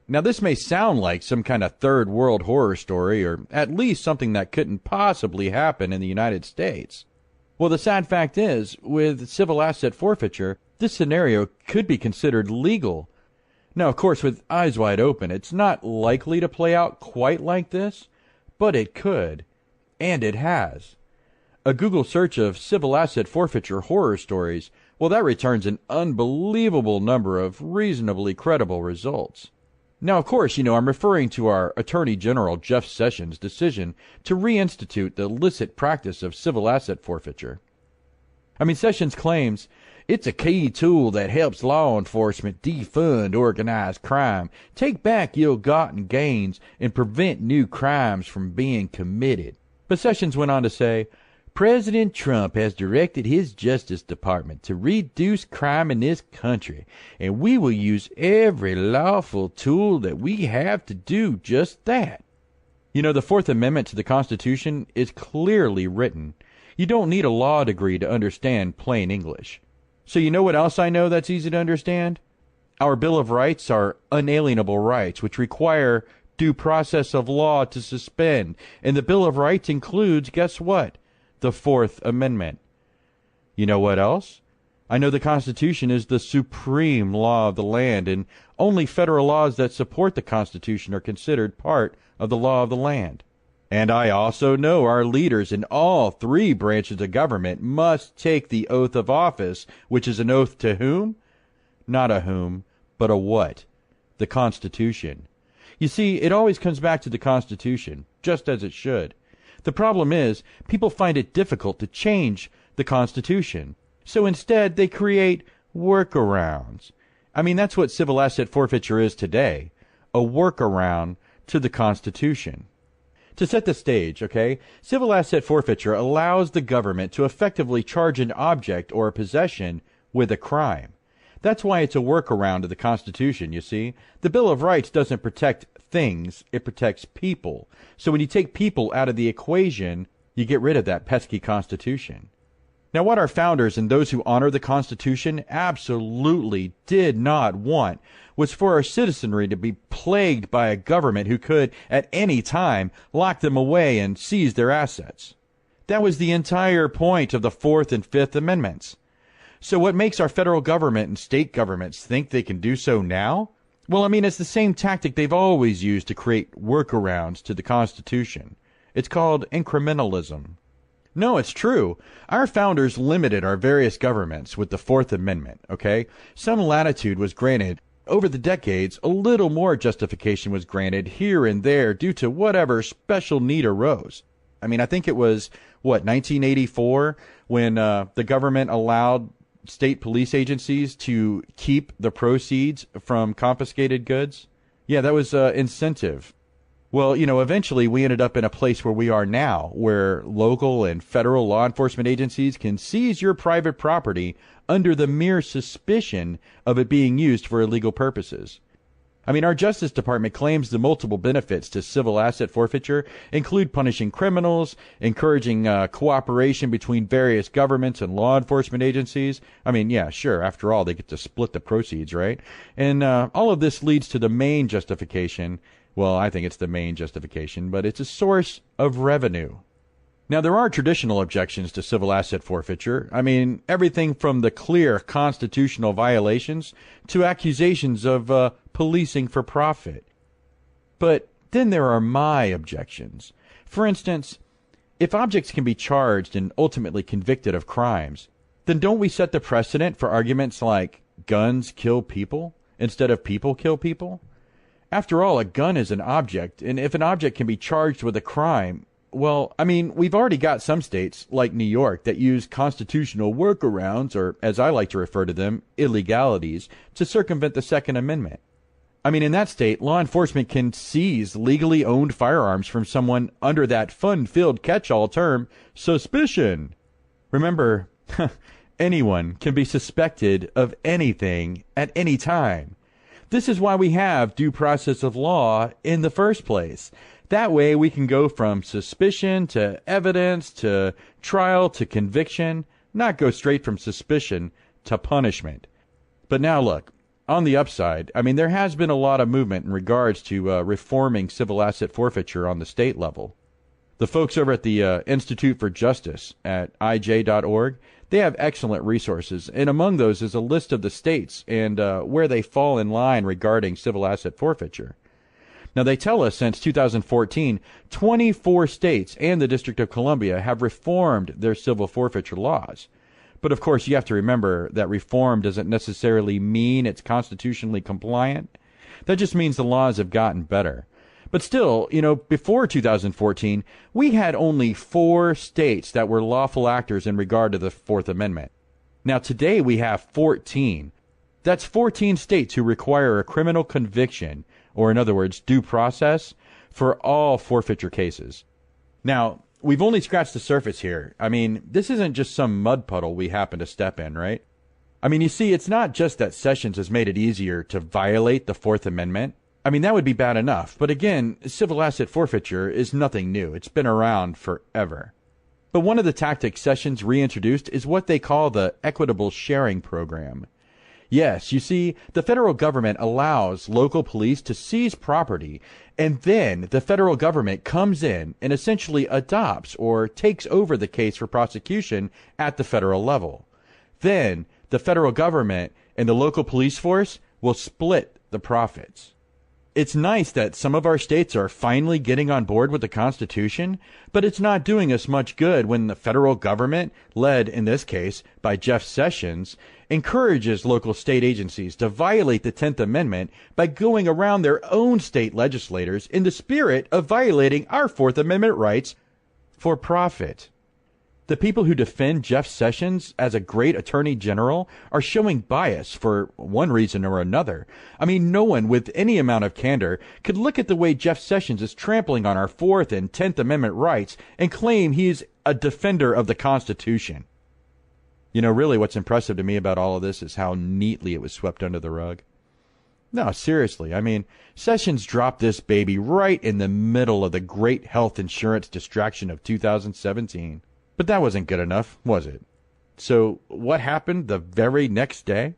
Now, this may sound like some kind of third world horror story, or at least something that couldn't possibly happen in the United States. Well, the sad fact is, with civil asset forfeiture, this scenario could be considered legal. Now, of course, with eyes wide open, it's not likely to play out quite like this, but it could, and it has. A Google search of civil asset forfeiture horror stories, well, that returns an unbelievable number of reasonably credible results. Now, of course, I'm referring to our Attorney General Jeff Sessions' decision to reinstitute the illicit practice of civil asset forfeiture. Sessions claims it's a key tool that helps law enforcement defund organized crime, take back ill-gotten gains, and prevent new crimes from being committed. But Sessions went on to say, President Trump has directed his Justice Department to reduce crime in this country, and we will use every lawful tool that we have to do just that. The Fourth Amendment to the Constitution is clearly written. You don't need a law degree to understand plain English. So what else I know that's easy to understand? Our Bill of Rights are unalienable rights, which require due process of law to suspend, and the Bill of Rights includes, guess what? The Fourth Amendment. You know what else? I know the Constitution is the supreme law of the land, and only federal laws that support the Constitution are considered part of the law of the land. And I also know our leaders in all three branches of government must take the oath of office, which is an oath to whom? Not a whom, but a what? The Constitution. You see, it always comes back to the Constitution, just as it should. The problem is, people find it difficult to change the Constitution. So instead, they create workarounds. That's what civil asset forfeiture is today, a workaround to the Constitution. To set the stage, civil asset forfeiture allows the government to effectively charge an object or a possession with a crime. That's why it's a workaround to the Constitution, you see. The Bill of Rights doesn't protect things, it protects people. So when you take people out of the equation, you get rid of that pesky Constitution. Now, what our founders and those who honor the Constitution absolutely did not want was for our citizenry to be plagued by a government who could, at any time, lock them away and seize their assets. That was the entire point of the Fourth and Fifth Amendments. So what makes our federal government and state governments think they can do so now? Well, it's the same tactic they've always used to create workarounds to the Constitution. It's called incrementalism. No, it's true. Our founders limited our various governments with the Fourth Amendment, Some latitude was granted. Over the decades, a little more justification was granted here and there due to whatever special need arose. I mean, I think it was, 1984 when the government allowed state police agencies to keep the proceeds from confiscated goods. Yeah, that was incentive. Well, eventually we ended up in a place where we are now, where local and federal law enforcement agencies can seize your private property under the mere suspicion of it being used for illegal purposes. I mean, our Justice Department claims the multiple benefits to civil asset forfeiture include punishing criminals, encouraging cooperation between various governments and law enforcement agencies. I mean, yeah, sure, after all, they get to split the proceeds, right? And all of this leads to the main justification. Well, I think it's the main justification, but it's a source of revenue. Now, there are traditional objections to civil asset forfeiture. I mean, everything from the clear constitutional violations to accusations of policing for profit. But then there are my objections. For instance, if objects can be charged and ultimately convicted of crimes, then don't we set the precedent for arguments like guns kill people instead of people kill people? After all, a gun is an object, and if an object can be charged with a crime, well, I mean, we've already got some states, like New York, that use constitutional workarounds, or as I like to refer to them, illegalities, to circumvent the Second Amendment. I mean, in that state, law enforcement can seize legally owned firearms from someone under that fun-filled catch-all term, suspicion. Remember, anyone can be suspected of anything at any time. This is why we have due process of law in the first place. That way we can go from suspicion to evidence to trial to conviction, not go straight from suspicion to punishment. But now look, on the upside, I mean, there has been a lot of movement in regards to reforming civil asset forfeiture on the state level. The folks over at the Institute for Justice at ij.org, they have excellent resources, and among those is a list of the states and where they fall in line regarding civil asset forfeiture. Now, they tell us since 2014, 24 states and the District of Columbia have reformed their civil forfeiture laws. But, of course, you have to remember that reform doesn't necessarily mean it's constitutionally compliant. That just means the laws have gotten better. But still, before 2014, we had only 4 states that were lawful actors in regard to the Fourth Amendment. Now, today we have 14. That's 14 states who require a criminal conviction, or in other words, due process, for all forfeiture cases. Now, we've only scratched the surface here. I mean, this isn't just some mud puddle we happen to step in, right? I mean, you see, it's not just that Sessions has made it easier to violate the Fourth Amendment. I mean, that would be bad enough. But again, civil asset forfeiture is nothing new. It's been around forever. But one of the tactics Sessions reintroduced is what they call the equitable sharing program. Yes, you see, the federal government allows local police to seize property, and then the federal government comes in and essentially adopts or takes over the case for prosecution at the federal level. Then the federal government and the local police force will split the profits. It's nice that some of our states are finally getting on board with the Constitution, but it's not doing us much good when the federal government, led in this case by Jeff Sessions, encourages local state agencies to violate the 10th Amendment by going around their own state legislators in the spirit of violating our Fourth Amendment rights for profit. The people who defend Jeff Sessions as a great attorney general are showing bias for one reason or another. I mean, no one with any amount of candor could look at the way Jeff Sessions is trampling on our Fourth and 10th Amendment rights and claim he's a defender of the Constitution. Really what's impressive to me about all of this is how neatly it was swept under the rug. No, seriously, I mean, Sessions dropped this baby right in the middle of the great health insurance distraction of 2017. But that wasn't good enough, was it? So what happened the very next day?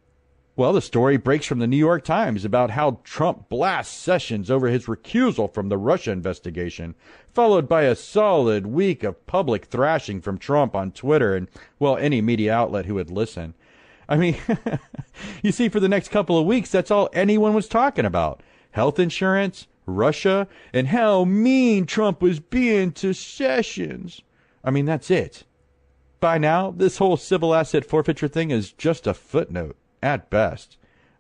Well, the story breaks from the New York Times about how Trump blasts Sessions over his recusal from the Russia investigation, followed by a solid week of public thrashing from Trump on Twitter and, well, any media outlet who would listen. I mean, you see, for the next couple of weeks, that's all anyone was talking about. Health insurance, Russia, and how mean Trump was being to Sessions. I mean, that's it. By now, this whole civil asset forfeiture thing is just a footnote, at best.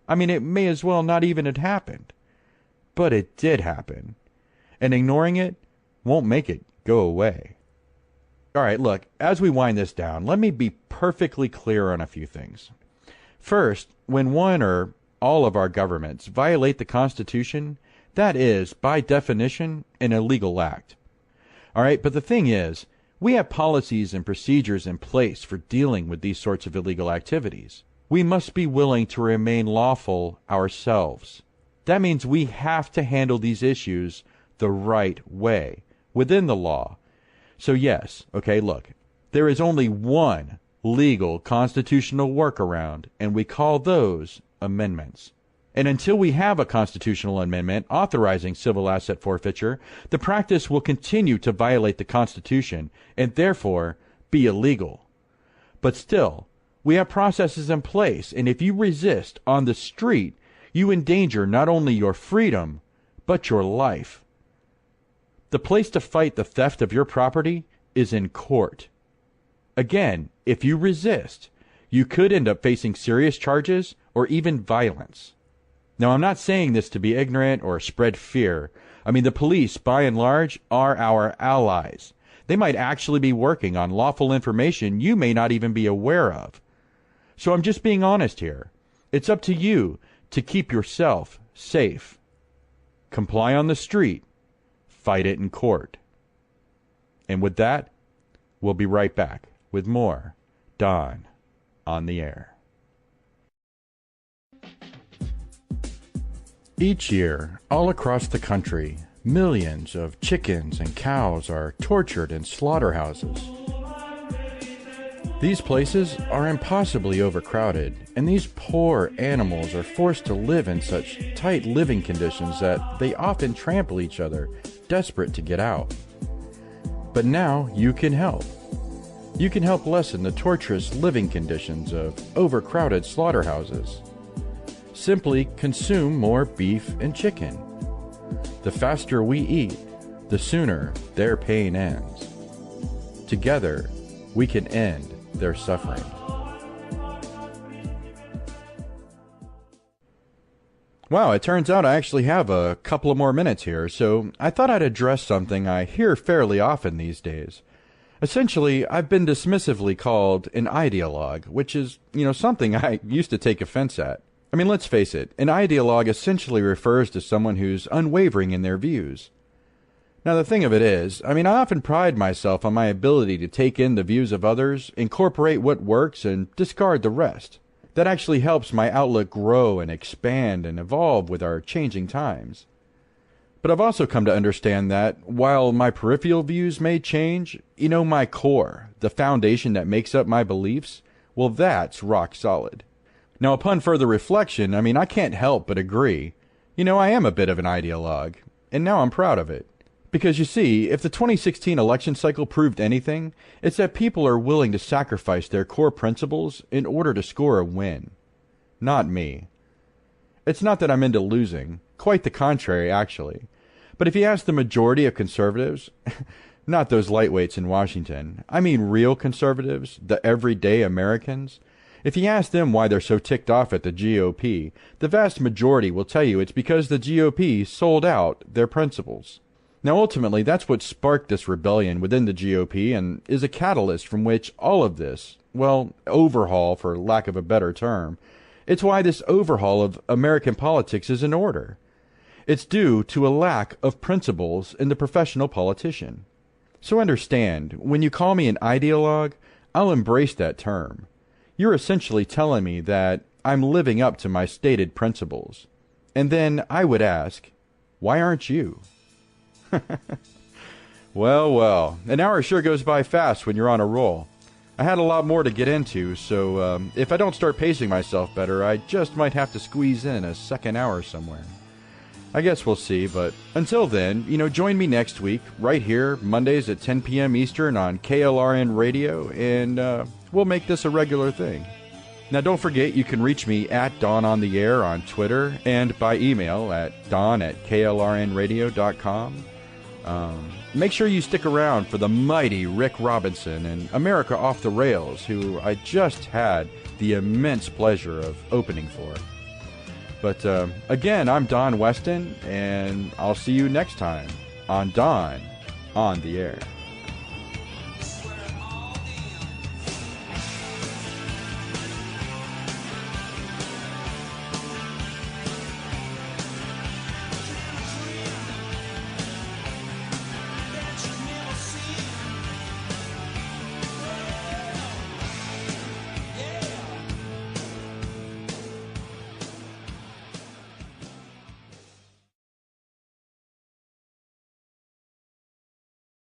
I mean, it may as well not even have happened. But it did happen. And ignoring it won't make it go away. All right, look, as we wind this down, let me be perfectly clear on a few things. First, when one or all of our governments violate the Constitution, that is, by definition, an illegal act. All right, but the thing is, we have policies and procedures in place for dealing with these sorts of illegal activities. We must be willing to remain lawful ourselves. That means we have to handle these issues the right way, within the law. So yes, okay, look, there is only one legal constitutional workaround, and we call those amendments. And until we have a constitutional amendment authorizing civil asset forfeiture, the practice will continue to violate the Constitution and therefore be illegal. But still, we have processes in place, and if you resist on the street, you endanger not only your freedom, but your life. The place to fight the theft of your property is in court. Again, if you resist, you could end up facing serious charges or even violence. Now, I'm not saying this to be ignorant or spread fear. I mean, the police, by and large, are our allies. They might actually be working on lawful information you may not even be aware of. So I'm just being honest here. It's up to you to keep yourself safe. Comply on the street. Fight it in court. And with that, we'll be right back with more Don on the Air. Each year, all across the country, millions of chickens and cows are tortured in slaughterhouses. These places are impossibly overcrowded, and these poor animals are forced to live in such tight living conditions that they often trample each other, desperate to get out. But now you can help. You can help lessen the torturous living conditions of overcrowded slaughterhouses. Simply consume more beef and chicken. The faster we eat, the sooner their pain ends. Together, we can end their suffering. Wow, it turns out I actually have a couple of more minutes here, so I thought I'd address something I hear fairly often these days. Essentially, I've been dismissively called an ideologue, which is, something I used to take offense at. I mean, let's face it, an ideologue essentially refers to someone who's unwavering in their views. Now, the thing of it is, I often pride myself on my ability to take in the views of others, incorporate what works, and discard the rest. That actually helps my outlook grow and expand and evolve with our changing times. But I've also come to understand that, while my peripheral views may change, my core, the foundation that makes up my beliefs, well, that's rock solid. Now, upon further reflection, I can't help but agree. I am a bit of an ideologue, and now I'm proud of it. Because you see, if the 2016 election cycle proved anything, it's that people are willing to sacrifice their core principles in order to score a win. Not me. It's not that I'm into losing, quite the contrary, actually. But if you ask the majority of conservatives, not those lightweights in Washington, I mean real conservatives, the everyday Americans, if you ask them why they're so ticked off at the GOP, the vast majority will tell you it's because the GOP sold out their principles. Now, ultimately, that's what sparked this rebellion within the GOP and is a catalyst from which all of this, overhaul for lack of a better term, it's why this overhaul of American politics is in order. It's due to a lack of principles in the professional politician. So understand, when you call me an ideologue, I'll embrace that term. You're essentially telling me that I'm living up to my stated principles. And then I would ask, why aren't you? Well, an hour sure goes by fast when you're on a roll. I had a lot more to get into, so if I don't start pacing myself better, I just might have to squeeze in a second hour somewhere. I guess we'll see, but until then, join me next week, right here, Mondays at 10 p.m. Eastern on KLRNRadio, and we'll make this a regular thing. Now, don't forget, you can reach me at Don on the Air on Twitter and by email at don@klrnradio.com. Make sure you stick around for the mighty Rick Robinson and America Off the Rails, who I just had the immense pleasure of opening for. But again, I'm Don Weston, and I'll see you next time on Don on the Air.